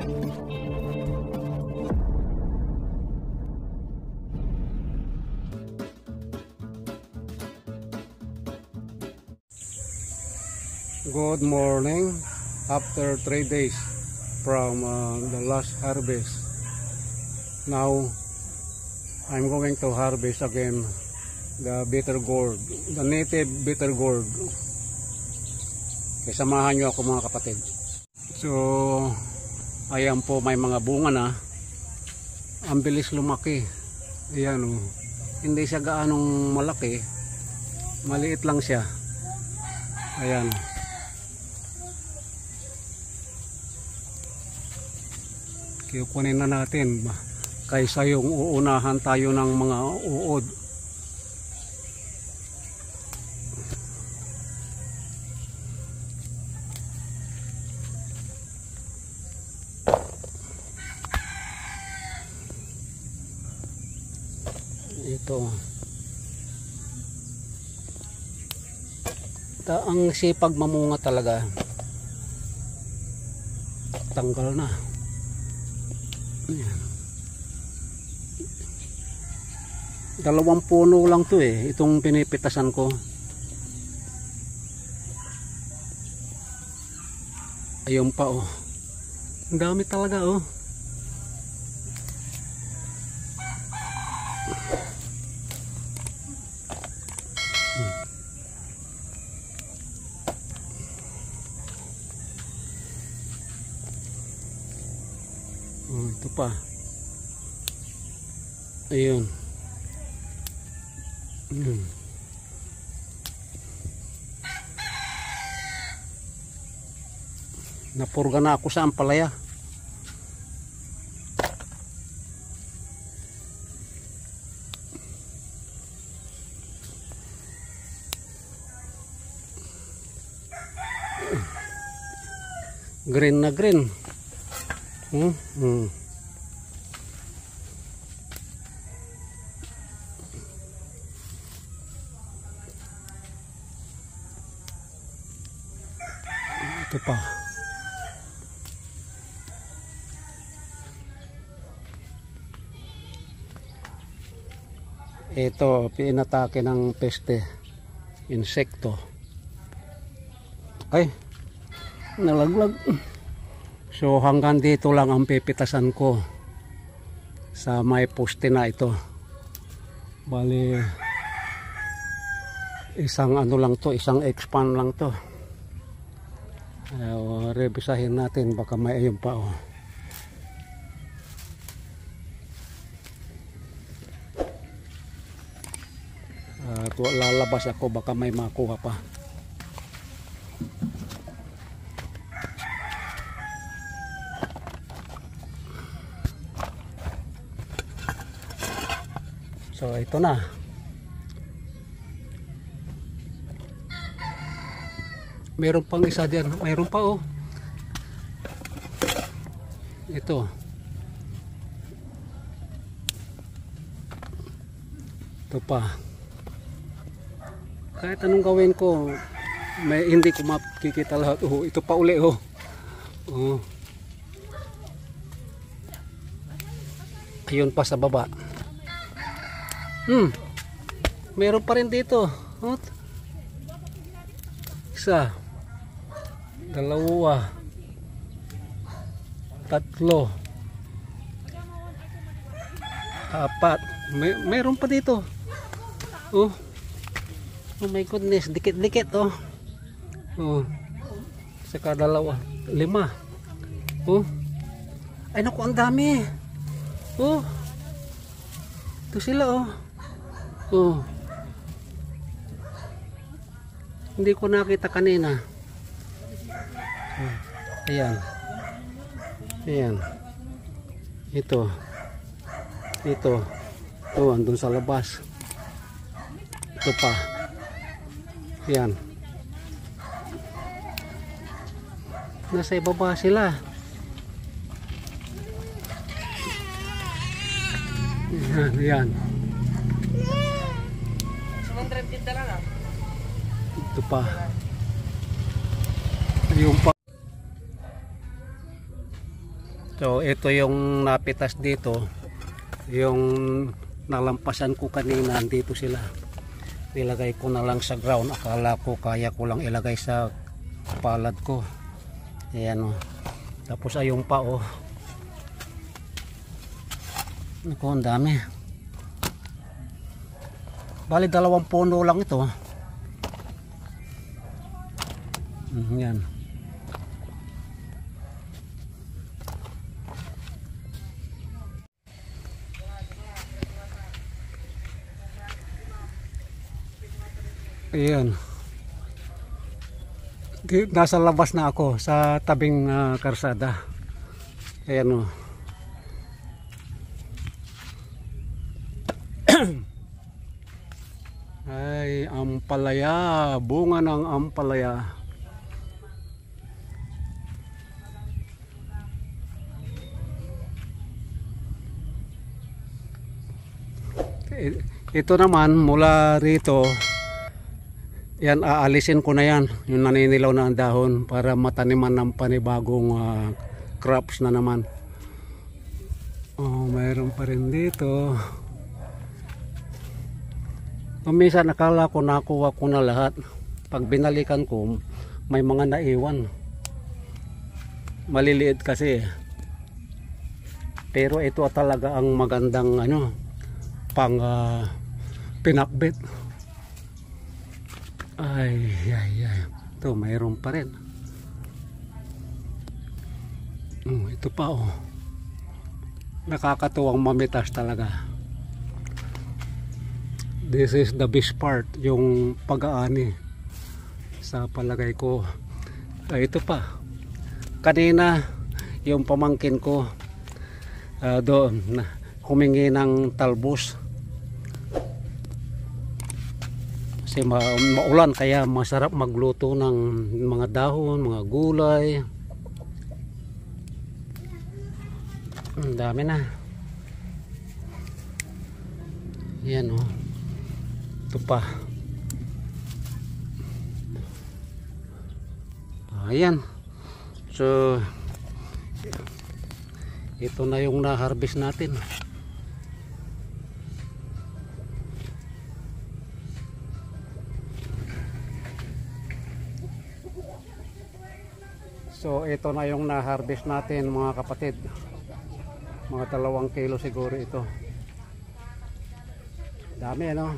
Good morning. After 3 days from the last harvest, now I'm going to harvest again the bitter gourd, the native bitter gourd. Kaya samahan nyo ako mga kapatid. So ayan po, may mga bunga na. Ang bilis lumaki. Ayan oh. Hindi siya gaanong malaki, maliit lang siya. Ayan. Kukunin na natin kaysa yung uunahan tayo ng mga uod. Ito. Ang sipag mamunga talaga. Tanggal na. Ayan. 2 puno lang to eh, itong pinipitasan ko. Ayun pa oh. Ang dami talaga oh. Oh, ito pa. Ayun. Napurga na ako sa ampalaya. Green na green. Ito pa. Ito, pinatake ng peste, insekto. Ay, nalaglag. So hanggang dito lang ang pipitasan ko sa may poste na ito. Bali isang ano lang to, isang expand lang to. Revisahin natin, baka may ayun pa oh. Lalabas ako, baka may makuha pa. So ito na. Meron pang isa diyan, mayroon pa oh. Ito. Ito pa. Kahit anong gawin ko, may hindi ko makikita lahat. Oh, ito pa uli oh. Oh. Ayun pa sa baba. Meron pa rin dito. Oh. Isa, 2, 3, 4. Meron pa dito. Oh. Oh my goodness, dikit-dikit oh. Oh. Saka 2, 5. Oh. Ay naku, ang dami. Oh. Ito sila oh. Oh. Hindi ko nakita kanina. Oh. Ayan. Ayan. Ito. Ito. Oh, andun sa labas. Ito pa. Ayan. Nasa ibaba sila. Ayan, ayan. Ito pa. Ayun pa. So ito yung napitas dito, yung nalampasan ko kanina, dito sila. Nilagay ko na lang sa ground, akala ko kaya ko lang ilagay sa palad ko. Ayan o. Tapos ayun pa o. Naku, ang dami. Bali 2 puno lang ito. Yan. Ayan. Nasa labas na ako sa tabing karsada. Ayan o. Ay, ampalaya. Bunga ng ampalaya. Ito naman mula rito, yan aalisin ko na yan, yung naninilaw na ang dahon para mataniman ng panibagong crops na naman. Oh, mayroon pa rin dito. Minsan nakala ko nakuha ko na lahat. Pag binalikan ko, may mga naiwan. Maliliit kasi. Pero ito talaga ang magandang pang pinakbit. Ay. Ito mayroon pa rin. Ito pa oh. Nakakatuwang mamitas talaga. This is the best part, yung pag-aani sa palagay ko. Ito pa. Kanina yung pamangkin ko doon humingi ng talbos. Kasi maulan kaya masarap magluto ng mga dahon, mga gulay. Ang dami na. Yan oh. Ito pa. Ayan. So ito na yung na-harvest natin. So ito na yung na-harvest natin mga kapatid. Mga 2 kilo siguro ito. Dami ano.